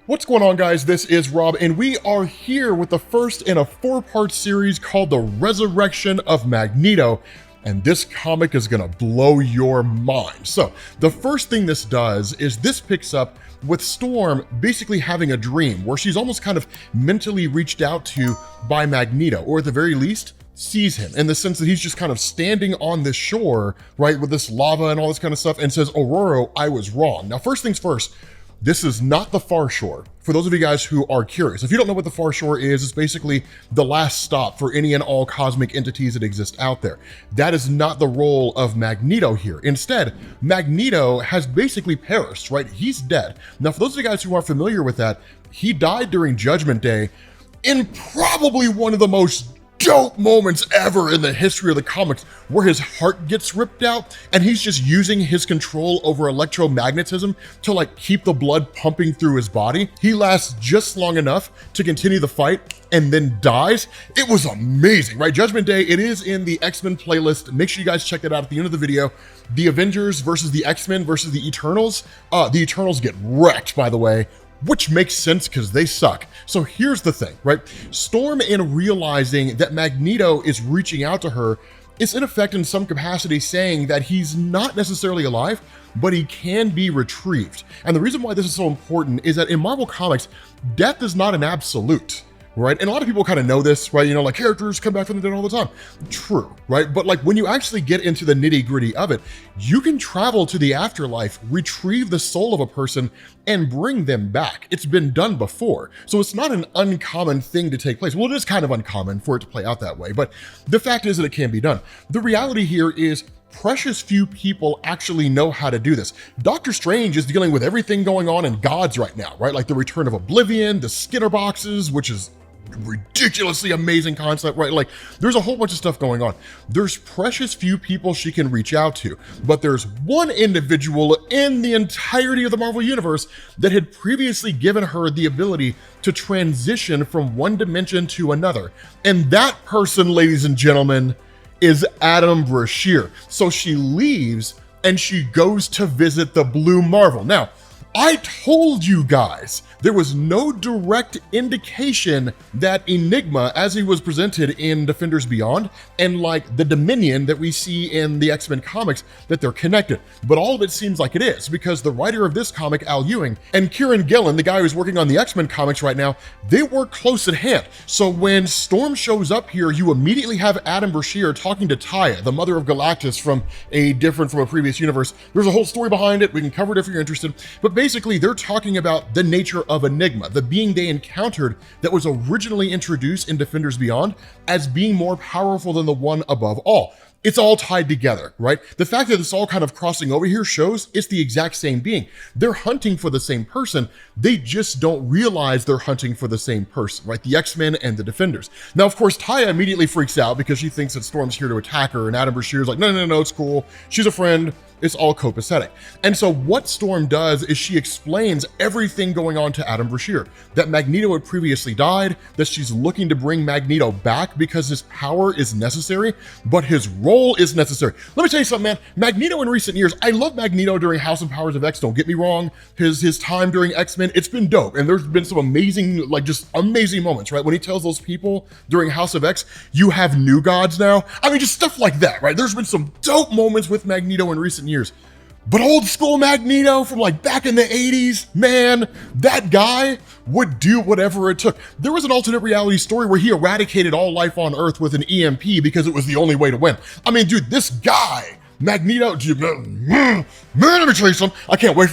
What's going on, guys? This is Rob, and we are here with the first in a four-part series called The Resurrection of Magneto, and this comic is gonna blow your mind. So, the first thing this does is this picks up with Storm basically having a dream where she's almost kind of mentally reached out to by Magneto, or at the very least, sees him in the sense that he's just kind of standing on this shore, right, with this lava and all this kind of stuff, and says, Aurora, I was wrong. Now, first things first, this is not the Far Shore. For those of you guys who are curious, if you don't know what the Far Shore is, it's basically the last stop for any and all cosmic entities that exist out there. That is not the role of Magneto here. Instead, Magneto has basically perished, right? He's dead. Now, for those of you guys who aren't familiar with that, he died during Judgment Day in probably one of the most dope moments ever in the history of the comics, where his heart gets ripped out and he's just using his control over electromagnetism to like keep the blood pumping through his body. He lasts just long enough to continue the fight and then dies. It was amazing, right? Judgment Day, it is in the X-Men playlist. Make sure you guys check that out at the end of the video. The Avengers versus the X-Men versus the Eternals. The Eternals get wrecked, by the way, which makes sense because they suck. So here's the thing, right? Storm, in realizing that Magneto is reaching out to her, is in effect in some capacity saying that he's not necessarily alive, but he can be retrieved. And the reason why this is so important is that in Marvel Comics, death is not an absolute, right? And a lot of people kind of know this, right? You know, like characters come back from the dead all the time. True, right? But like when you actually get into the nitty gritty of it, you can travel to the afterlife, retrieve the soul of a person, and bring them back. It's been done before. So it's not an uncommon thing to take place. Well, it is kind of uncommon for it to play out that way, but the fact is that it can be done. The reality here is precious few people actually know how to do this. Doctor Strange is dealing with everything going on in gods right now, right? Like the return of Oblivion, the Skinner boxes, which is ridiculously amazing concept, right? Like there's a whole bunch of stuff going on. There's precious few people she can reach out to, but there's one individual in the entirety of the Marvel Universe that had previously given her the ability to transition from one dimension to another. And that person, ladies and gentlemen, is Adam Brashear. So she leaves and she goes to visit the Blue Marvel. Now, I told you guys there was no direct indication that Enigma, as he was presented in Defenders Beyond, and like the Dominion that we see in the X-Men comics, that they're connected. But all of it seems like it is, because the writer of this comic, Al Ewing, and Kieran Gillen, the guy who's working on the X-Men comics right now, they work close at hand. So when Storm shows up here, you immediately have Adam Brashear talking to Taya, the mother of Galactus from a previous universe. There's a whole story behind it. We can cover it if you're interested. But basically, they're talking about the nature of Enigma, the being they encountered that was originally introduced in Defenders Beyond as being more powerful than the one above all. It's all tied together, right? The fact that it's all kind of crossing over here shows it's the exact same being. They're hunting for the same person. They just don't realize they're hunting for the same person, right? The X-Men and the Defenders. Now, of course, Taya immediately freaks out because she thinks that Storm's here to attack her, and Adam Brashear's like, no, it's cool. She's a friend. It's all copacetic. And so what Storm does is she explains everything going on to Adam Brashear, that Magneto had previously died, that she's looking to bring Magneto back because his power is necessary, but his role is necessary. Let me tell you something, man. Magneto in recent years, I love Magneto during House and Powers of X, don't get me wrong. His time during X-Men, it's been dope. And there's been some amazing, like just amazing moments, right? When he tells those people during House of X, you have new gods now. I mean, just stuff like that, right? There's been some dope moments with Magneto in recent years. But old school Magneto from like back in the 80s, man, that guy would do whatever it took. There was an alternate reality story where he eradicated all life on Earth with an EMP because it was the only way to win. I mean, dude, this guy, Magneto, man, let me tell you something. I can't wait.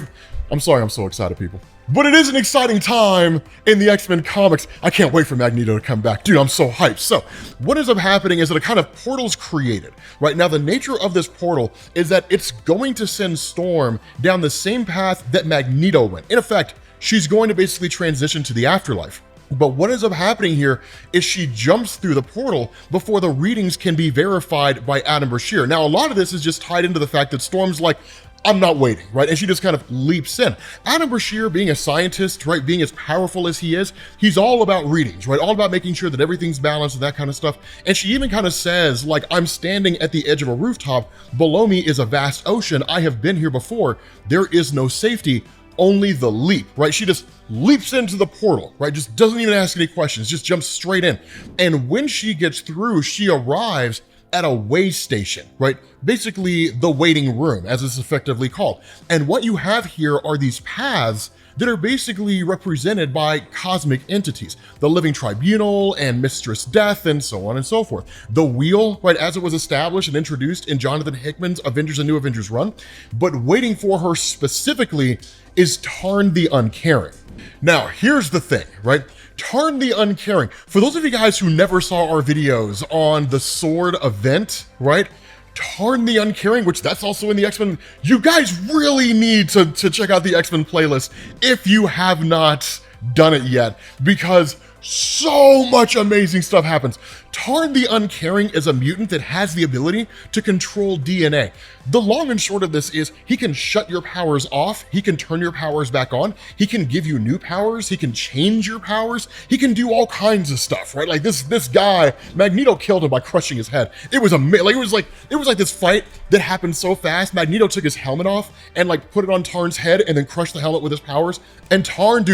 I'm sorry, I'm so excited, people. But it is an exciting time in the X-Men comics. I can't wait for Magneto to come back. Dude, I'm so hyped. So what ends up happening is that a kind of portal's created. Right now, the nature of this portal is that it's going to send Storm down the same path that Magneto went. In effect, she's going to basically transition to the afterlife. But what ends up happening here is she jumps through the portal before the readings can be verified by Adam Brashear. Now, a lot of this is just tied into the fact that Storm's like, I'm not waiting, right? And she just kind of leaps in. Adam Brashear, being a scientist, right, being as powerful as he is, he's all about readings, right? All about making sure that everything's balanced and that kind of stuff. And she even kind of says, like, I'm standing at the edge of a rooftop. Below me is a vast ocean. I have been here before. There is no safety. only the leap, right? She just leaps into the portal, right? Just doesn't even ask any questions, just jumps straight in. And when she gets through, she arrives at a way station, right? Basically the waiting room, as it's effectively called. And what you have here are these paths that are basically represented by cosmic entities, the Living Tribunal and Mistress Death and so on and so forth. The wheel, right, as it was established and introduced in Jonathan Hickman's Avengers and New Avengers run, but waiting for her specifically is Tarn the Uncaring. Now, here's the thing, right? Tarn the Uncaring, for those of you guys who never saw our videos on the Sword event, right? Tarn the Uncaring, which that's also in the X-Men. You guys really need to check out the X-Men playlist if you have not done it yet, because so much amazing stuff happens. Tarn the Uncaring is a mutant that has the ability to control DNA. The long and short of this is he can shut your powers off, he can turn your powers back on, he can give you new powers, he can change your powers, he can do all kinds of stuff, right? Like this guy, Magneto killed him by crushing his head. It was amazing. Like it was like this fight that happened so fast. Magneto took his helmet off and like put it on Tarn's head and then crushed the helmet with his powers. And Tarn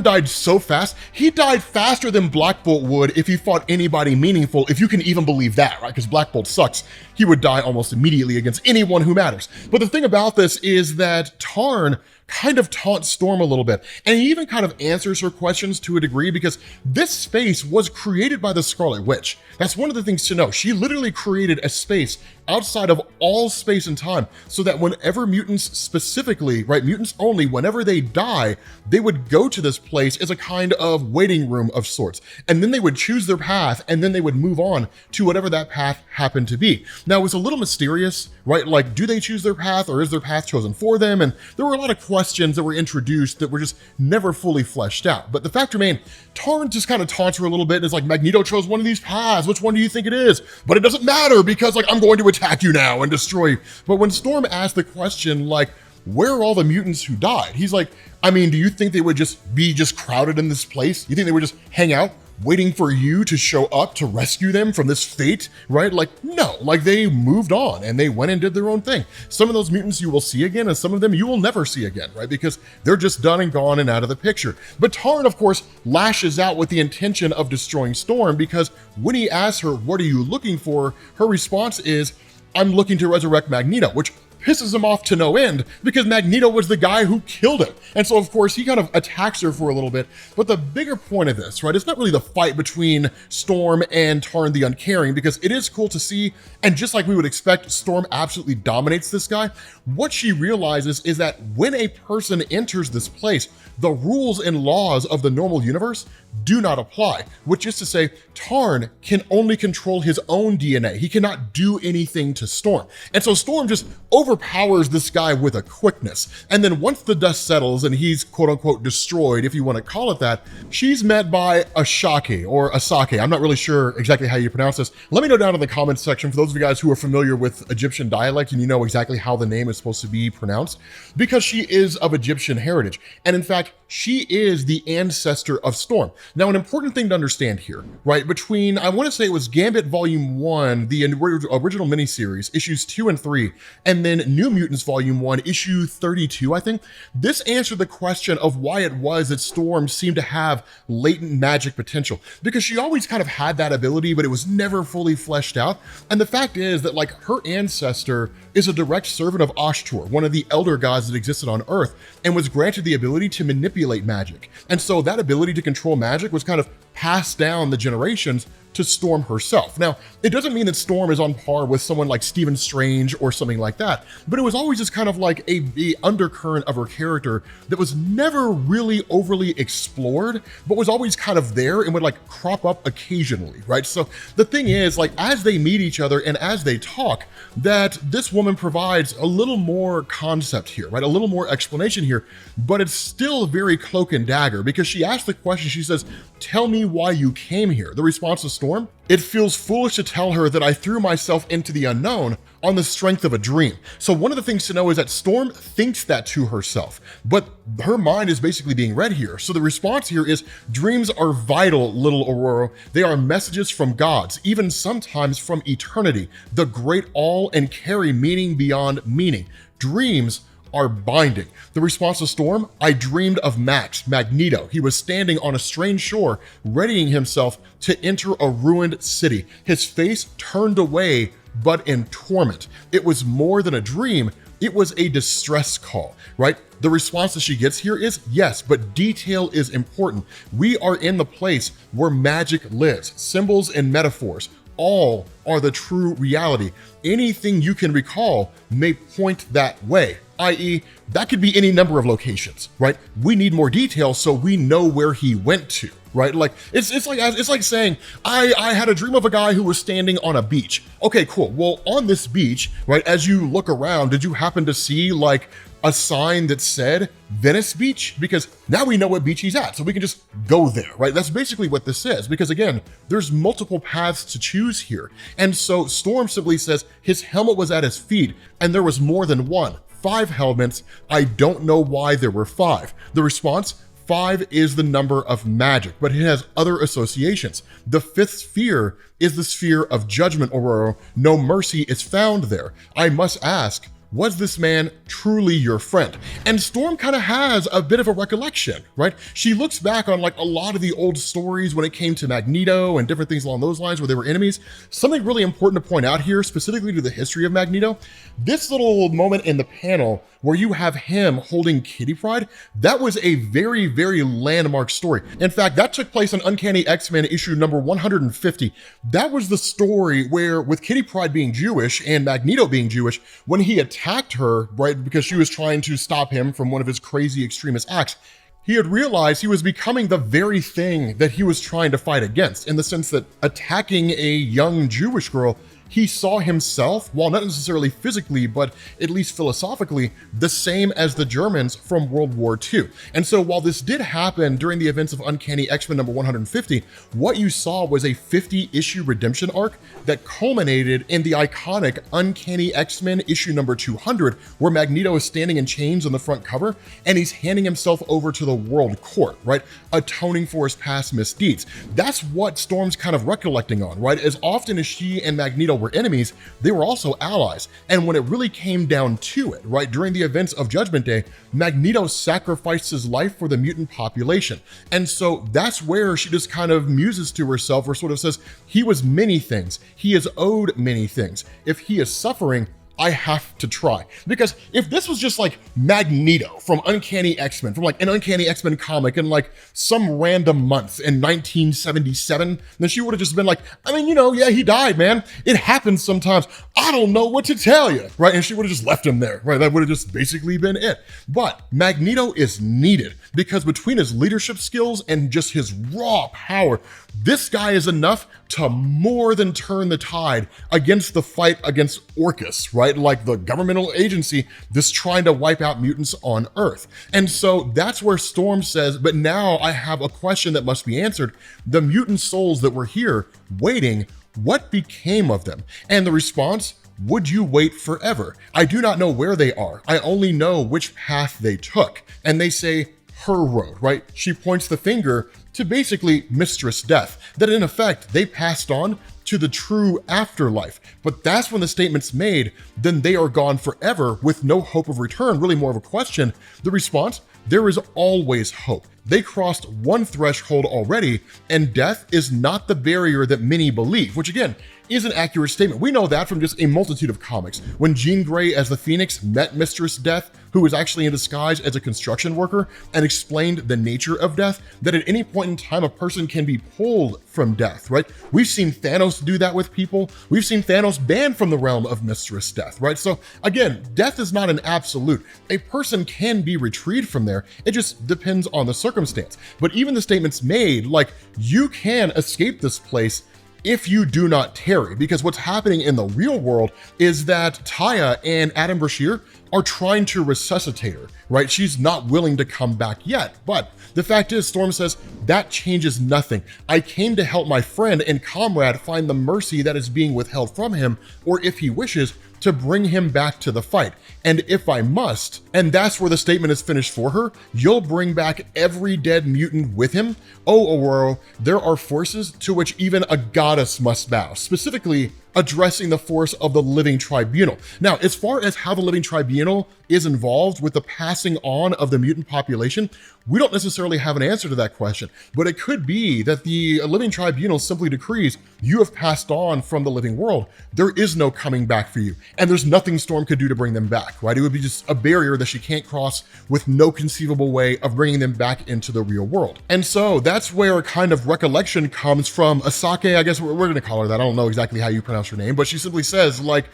died so fast. He died faster than Black Bolt would if he fought anybody meaningful, if you can even believe that, right? Because Black Bolt sucks. He would die almost immediately against anyone who matters. But the thing about this is that Tarn kind of taunts Storm a little bit, and he even kind of answers her questions to a degree, because this space was created by the Scarlet Witch. That's one of the things to know. She literally created a space outside of all space and time so that whenever mutants specifically, right, mutants only, whenever they die, they would go to this place as a kind of waiting room of sorts. And then they would choose their path, and then they would move on to whatever that path happened to be. Now, it was a little mysterious, right? Like, do they choose their path, or is their path chosen for them? And there were a lot of questions that were introduced that were just never fully fleshed out. But the fact remained, Tarn just kind of taunts her a little bit and is like, Magneto chose one of these paths. Which one do you think it is? But it doesn't matter, because like, I'm going to attack you now and destroy you. But when Storm asked the question, like, where are all the mutants who died? He's like, I mean, do you think they would just be crowded in this place? You think they would just hang out waiting for you to show up to rescue them from this fate, right? Like, no, like they moved on and they went and did their own thing. Some of those mutants you will see again, and some of them you will never see again, right? Because they're just done and gone and out of the picture. But Tarn, of course, lashes out with the intention of destroying Storm, because when he asks her, what are you looking for? Her response is, I'm looking to resurrect Magneto, which pisses him off to no end, because Magneto was the guy who killed him. And so, of course, he kind of attacks her for a little bit. But the bigger point of this, right, it's not really the fight between Storm and Tarn the Uncaring, because it is cool to see, and just like we would expect, Storm absolutely dominates this guy. What she realizes is that when a person enters this place, the rules and laws of the normal universe do not apply, which is to say, Tarn can only control his own DNA. He cannot do anything to Storm. And so Storm just overpowers this guy with a quickness. And then once the dust settles and he's quote unquote destroyed, if you want to call it that, she's met by Ashake or Asake. I'm not really sure exactly how you pronounce this. Let me know down in the comments section for those of you guys who are familiar with Egyptian dialect and you know exactly how the name is supposed to be pronounced, because she is of Egyptian heritage. And in fact, she is the ancestor of Storm. Now, an important thing to understand here, right, between, I want to say it was Gambit Volume 1, the original miniseries, issues 2 and 3, and then New Mutants Volume 1, issue 32, I think, this answered the question of why it was that Storm seemed to have latent magic potential, because she always kind of had that ability, but it was never fully fleshed out. And the fact is that, like, her ancestor is a direct servant of Ashtur, one of the elder gods that existed on Earth, and was granted the ability to manipulate magic. And so that ability to control magic was kind of passed down the generations to Storm herself. Now, it doesn't mean that Storm is on par with someone like Stephen Strange or something like that, but it was always just kind of like a undercurrent of her character that was never really overly explored, but was always kind of there and would like crop up occasionally, right? So the thing is, like, as they meet each other and as they talk, that this woman provides a little more concept here, right? A little more explanation here, but it's still very cloak and dagger, because she asks the question, she says, tell me why you came here. The response to Storm, it feels foolish to tell her that I threw myself into the unknown on the strength of a dream. So one of the things to know is that Storm thinks that to herself, but her mind is basically being read here. So the response here is, dreams are vital, little Aurora. They are messages from gods, even sometimes from eternity, the great all, and carry meaning beyond meaning. Dreams are binding. The response to Storm, I dreamed of Magneto. He was standing on a strange shore, readying himself to enter a ruined city. His face turned away, but in torment. It was more than a dream. It was a distress call, right? The response that she gets here is yes, but detail is important. We are in the place where magic lives. Symbols and metaphors all are the true reality. Anything you can recall may point that way, i.e., that could be any number of locations, right? We need more detail so we know where he went to, right? Like it's like saying, I had a dream of a guy who was standing on a beach. Okay, cool. Well, on this beach, right, as you look around, did you happen to see like a sign that said Venice Beach? Because now we know what beach he's at, so we can just go there, right? That's basically what this is, because again, there's multiple paths to choose here. And so Storm simply says his helmet was at his feet and there was more than one. 5 helmets. I don't know why there were 5. The response, 5 is the number of magic, but it has other associations. The 5th sphere is the sphere of judgment, or no mercy is found there. I must ask, was this man truly your friend? And Storm kind of has a bit of a recollection, right? She looks back on like a lot of the old stories when it came to Magneto and different things along those lines where they were enemies. Something really important to point out here, specifically to the history of Magneto, this little moment in the panel where you have him holding Kitty Pryde, that was a very, very landmark story. In fact, that took place in Uncanny X-Men issue number 150. That was the story where, with Kitty Pryde being Jewish and Magneto being Jewish, when he attacked her, right, because she was trying to stop him from one of his crazy extremist acts, he had realized he was becoming the very thing that he was trying to fight against, in the sense that attacking a young Jewish girl, he saw himself, while not necessarily physically, but at least philosophically, the same as the Germans from World War II. And so while this did happen during the events of Uncanny X-Men number 150, what you saw was a 50-issue redemption arc that culminated in the iconic Uncanny X-Men issue number 200, where Magneto is standing in chains on the front cover, and he's handing himself over to the World Court, right? Atoning for his past misdeeds. That's what Storm's kind of recollecting on, right? As often as she and Magneto were enemies, they were also allies. And when it really came down to it, right, during the events of Judgment Day, Magneto sacrificed his life for the mutant population. And so that's where she just kind of muses to herself, or sort of says, he was many things. He is owed many things. If he is suffering, I have to try. Because if this was just like Magneto from Uncanny X-Men, from like an Uncanny X-Men comic in like some random month in 1977, then she would have just been like, I mean, you know, yeah, he died, man. It happens sometimes. I don't know what to tell you, right? And she would have just left him there, right? That would have just basically been it. But Magneto is needed, because between his leadership skills and just his raw power, this guy is enough to more than turn the tide against the fight against Orcus, right? Like the governmental agency that's trying to wipe out mutants on Earth. And so that's where Storm says, but now I have a question that must be answered. The mutant souls that were here waiting, what became of them? And the response, would you wait forever? I do not know where they are. I only know which path they took. And they say, her road, right? She points the finger to basically Mistress Death, that in effect, they passed on to the true afterlife. But that's when the statement's made, then they are gone forever with no hope of return, really more of a question. The response, there is always hope. They crossed one threshold already, and death is not the barrier that many believe, which again, is an accurate statement. We know that from just a multitude of comics. When Jean Grey as the Phoenix met Mistress Death, who was actually in disguise as a construction worker, and explained the nature of death, that at any point in time, a person can be pulled from death, right? We've seen Thanos do that with people. We've seen Thanos banned from the realm of Mistress Death, right? So again, death is not an absolute. A person can be retrieved from there. It just depends on the circumstance. But even the statements made, like, you can escape this place if you do not tarry, because what's happening in the real world is that Taya and Adam Brashear are trying to resuscitate her, right? She's not willing to come back yet. But the fact is, Storm says, that changes nothing. I came to help my friend and comrade find the mercy that is being withheld from him, or if he wishes, to bring him back to the fight. And if I must, and that's where the statement is finished for her, you'll bring back every dead mutant with him. Oh, Aurora, there are forces to which even a goddess must bow, specifically addressing the force of the living tribunal. Now, as far as how the living tribunal is involved with the passing on of the mutant population, we don't necessarily have an answer to that question, but it could be that the living tribunal simply decrees, you have passed on from the living world. There is no coming back for you. And there's nothing Storm could do to bring them back, right? It would be just a barrier that she can't cross with no conceivable way of bringing them back into the real world. And so that's where a kind of recollection comes from Asake, I guess we're gonna call her that. I don't know exactly how you pronounce her name, but she simply says, like,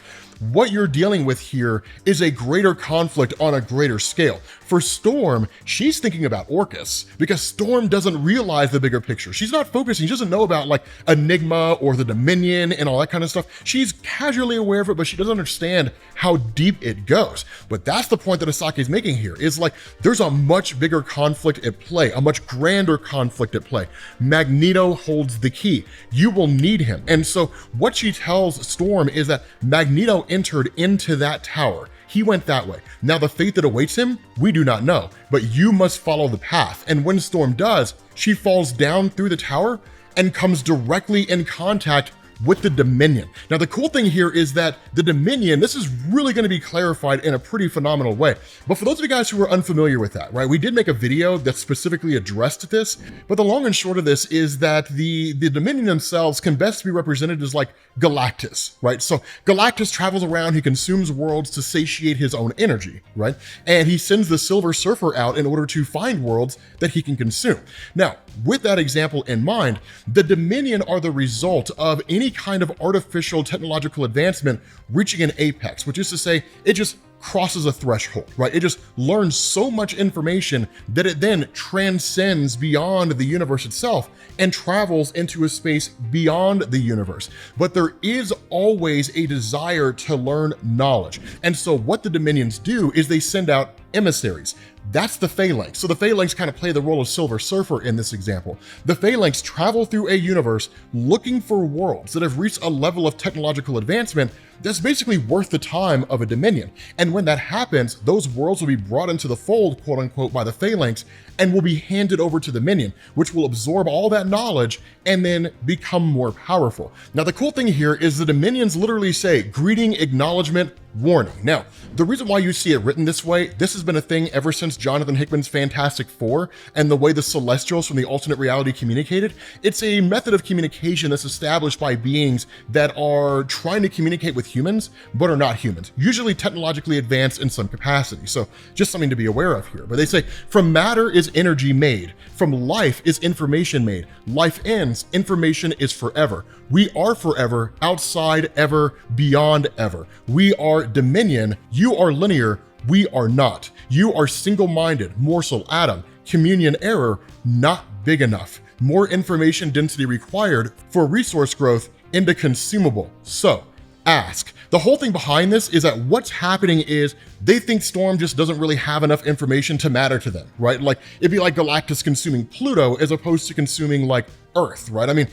what you're dealing with here is a greater conflict on a greater scale. For Storm, she's thinking about Orcus because Storm doesn't realize the bigger picture. She's not focusing, she doesn't know about like Enigma or the Dominion and all that kind of stuff. She's casually aware of it, but she doesn't understand how deep it goes. But that's the point that Asake is making here, is like, there's a much bigger conflict at play, a much grander conflict at play. Magneto holds the key. You will need him. And so what she tells Storm is that Magneto entered into that tower. He went that way. Now the fate that awaits him, we do not know, but you must follow the path. And when Storm does, she falls down through the tower and comes directly in contact with the Dominion. Now, the cool thing here is that the Dominion, this is really going to be clarified in a pretty phenomenal way. But for those of you guys who are unfamiliar with that, right, we did make a video that specifically addressed this, but the long and short of this is that the Dominion themselves can best be represented as like Galactus, right? So Galactus travels around, he consumes worlds to satiate his own energy, right? And he sends the Silver Surfer out in order to find worlds that he can consume. Now, with that example in mind, the Dominion are the result of any kind of artificial technological advancement reaching an apex, which is to say, it just crosses a threshold, right? It just learns so much information that it then transcends beyond the universe itself and travels into a space beyond the universe. But there is always a desire to learn knowledge. And so what the Dominions do is they send out emissaries. That's the Phalanx. So the Phalanx kind of play the role of Silver Surfer in this example. The Phalanx travel through a universe looking for worlds that have reached a level of technological advancement that's basically worth the time of a Dominion. And when that happens, those worlds will be brought into the fold, quote unquote, by the Phalanx and will be handed over to the Dominion, which will absorb all that knowledge and then become more powerful. Now, the cool thing here is the Dominions literally say, greeting, acknowledgement, warning. Now, the reason why you see it written this way, this has been a thing ever since Jonathan Hickman's Fantastic Four and the way the Celestials from the alternate reality communicated. It's a method of communication that's established by beings that are trying to communicate with humans, but are not humans, usually technologically advanced in some capacity. So just something to be aware of here. But they say, from matter is energy made, from life is information made. Life ends, information is forever. We are forever, outside ever, beyond ever. We are Dominion, you are linear, we are not. You are single-minded, morsel, atom, communion error, not big enough. More information density required for resource growth into consumable. So, ask. The whole thing behind this is that what's happening is they think Storm just doesn't really have enough information to matter to them, right? Like, it'd be like Galactus consuming Pluto as opposed to consuming like Earth, right? I mean,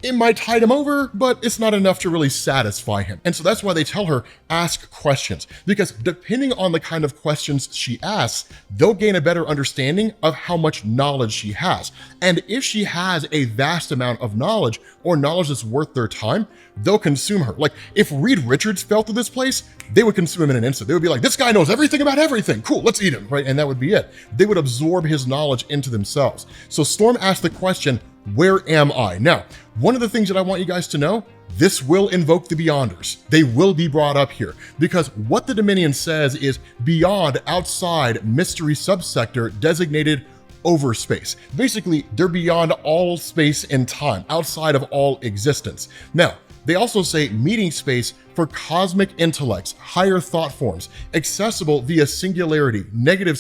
it might tide him over, but it's not enough to really satisfy him. And so that's why they tell her, ask questions, because depending on the kind of questions she asks, they'll gain a better understanding of how much knowledge she has. And if she has a vast amount of knowledge or knowledge that's worth their time, they'll consume her. Like if Reed Richards fell through this place, they would consume him in an instant. They would be like, this guy knows everything about everything. Cool, let's eat him, right? And that would be it. They would absorb his knowledge into themselves. So Storm asked the question, where am I? Now, one of the things that I want you guys to know, this will invoke the Beyonders. They will be brought up here because what the Dominion says is beyond, outside, mystery subsector designated overspace. Basically, they're beyond all space and time, outside of all existence. Now, they also say meeting space for cosmic intellects, higher thought forms, accessible via singularity, negative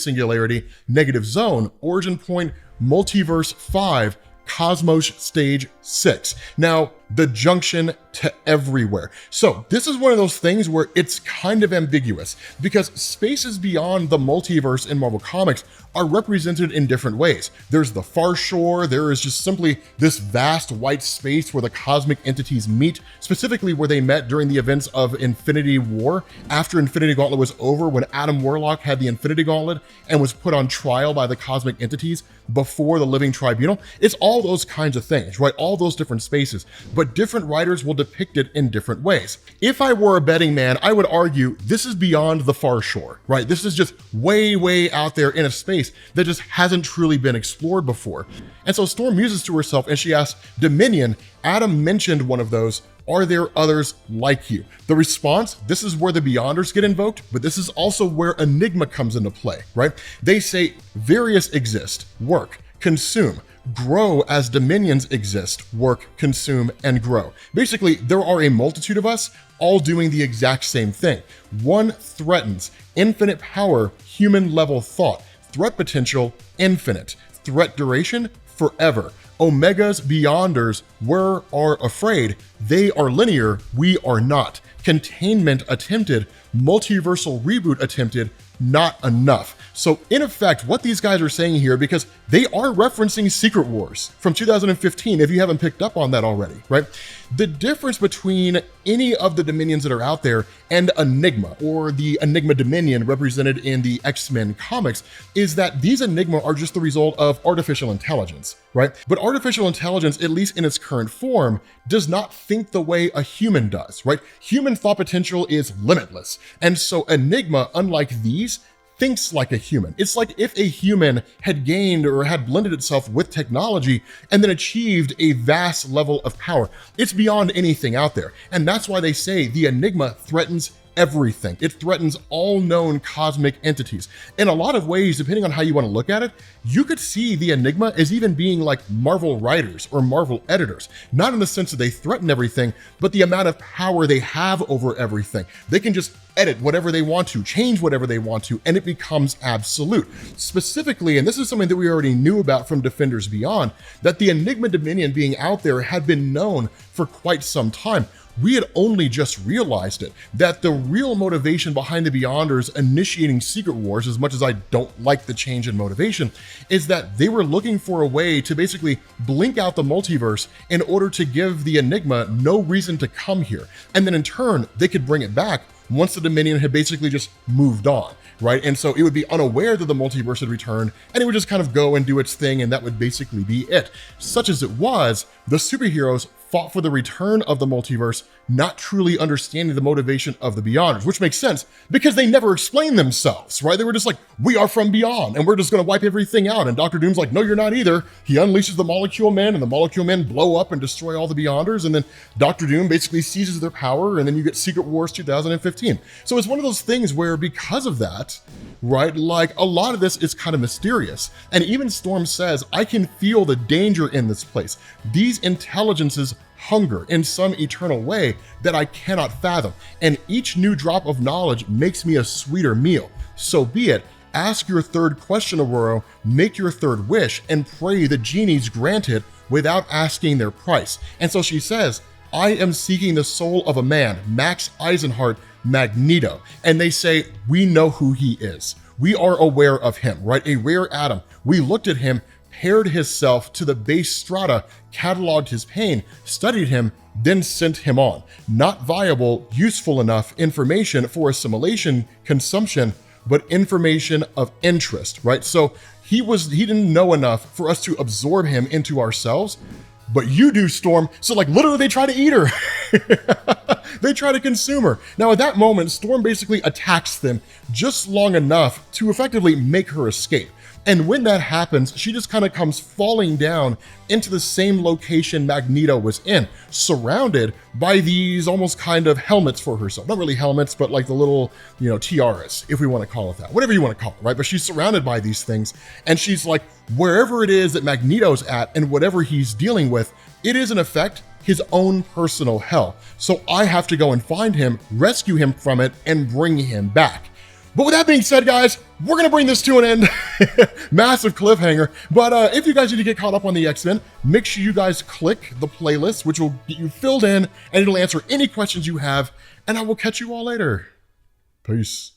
zone, origin point, multiverse 5, Cosmos stage 6. Now, the junction to everywhere. So this is one of those things where it's kind of ambiguous because spaces beyond the multiverse in Marvel Comics are represented in different ways. There's the far shore, there is just simply this vast white space where the cosmic entities meet, specifically where they met during the events of Infinity War, after Infinity Gauntlet was over, when Adam Warlock had the Infinity Gauntlet and was put on trial by the cosmic entities before the Living Tribunal. It's all those kinds of things, right? All those different spaces. but different writers will depict it in different ways. If I were a betting man, I would argue this is beyond the far shore, right? This is just way, way out there in a space that just hasn't truly been explored before. And so Storm muses to herself and she asks, Dominion, Adam mentioned one of those. Are there others like you? The response, this is where the Beyonders get invoked, but this is also where Enigma comes into play, right? They say various exist, work, consume, grow as dominions exist, work, consume, and grow. Basically, there are a multitude of us all doing the exact same thing. One threatens infinite power, human level thought, threat potential, infinite, threat duration, forever. Omegas, Beyonders, are afraid. They are linear, we are not. Containment attempted, multiversal reboot attempted, not enough. So in effect, what these guys are saying here, because they are referencing Secret Wars from 2015, if you haven't picked up on that already, right? The difference between any of the Dominions that are out there and Enigma, or the Enigma Dominion represented in the X-Men comics, is that these Enigma are just the result of artificial intelligence, right? But artificial intelligence, at least in its current form, does not think the way a human does, right? Human thought potential is limitless. And so Enigma, unlike these, thinks like a human. It's like if a human had gained or had blended itself with technology and then achieved a vast level of power. It's beyond anything out there. And that's why they say the Enigma threatens everything. It threatens all known cosmic entities. In a lot of ways, depending on how you want to look at it, you could see the Enigma as even being like Marvel writers or Marvel editors, not in the sense that they threaten everything, but the amount of power they have over everything. They can just edit whatever they want to, change whatever they want to, and it becomes absolute. Specifically, and this is something that we already knew about from Defenders Beyond, that the Enigma Dominion being out there had been known for quite some time. We had only just realized it, that the real motivation behind the Beyonders initiating Secret Wars, as much as I don't like the change in motivation, is that they were looking for a way to basically blink out the multiverse in order to give the Enigma no reason to come here. And then in turn, they could bring it back once the Dominion had basically just moved on, right? And so it would be unaware that the multiverse had returned, and it would just kind of go and do its thing, and that would basically be it. Such as it was, the superheroes fought for the return of the multiverse, not truly understanding the motivation of the Beyonders, which makes sense because they never explained themselves, right? They were just like, we are from beyond and we're just gonna wipe everything out. And Dr. Doom's like, no, you're not either. He unleashes the Molecule Men and the Molecule Men blow up and destroy all the Beyonders. And then Dr. Doom basically seizes their power, and then you get Secret Wars 2015. So it's one of those things where because of that, right, like a lot of this is kind of mysterious. And even Storm says, I can feel the danger in this place. These intelligences hunger in some eternal way that I cannot fathom. And each new drop of knowledge makes me a sweeter meal. So be it. Ask your third question, Aurora, make your third wish, and pray the genies grant it without asking their price. And so she says, I am seeking the soul of a man, Max Eisenhardt, Magneto. And they say, we know who he is. We are aware of him, right? A rare atom. We looked at him, paired his self to the base strata, cataloged his pain, studied him, then sent him on. Not viable, useful enough information for assimilation, consumption, but information of interest, right? So he didn't know enough for us to absorb him into ourselves, but you do, Storm. So like literally they try to eat her. They try to consume her. Now at that moment, Storm basically attacks them just long enough to effectively make her escape. And when that happens, she just kind of comes falling down into the same location Magneto was in, surrounded by these almost kind of helmets for herself. Not really helmets, but like the little, tiaras, if we want to call it that, whatever you want to call it, right? But she's surrounded by these things, and she's like, wherever it is that Magneto's at and whatever he's dealing with, it is in effect his own personal hell. So I have to go and find him, rescue him from it, and bring him back. But with that being said, guys, we're going to bring this to an end. Massive cliffhanger. But if you guys need to get caught up on the X-Men, make sure you guys click the playlist, which will get you filled in, and it'll answer any questions you have. And I will catch you all later. Peace.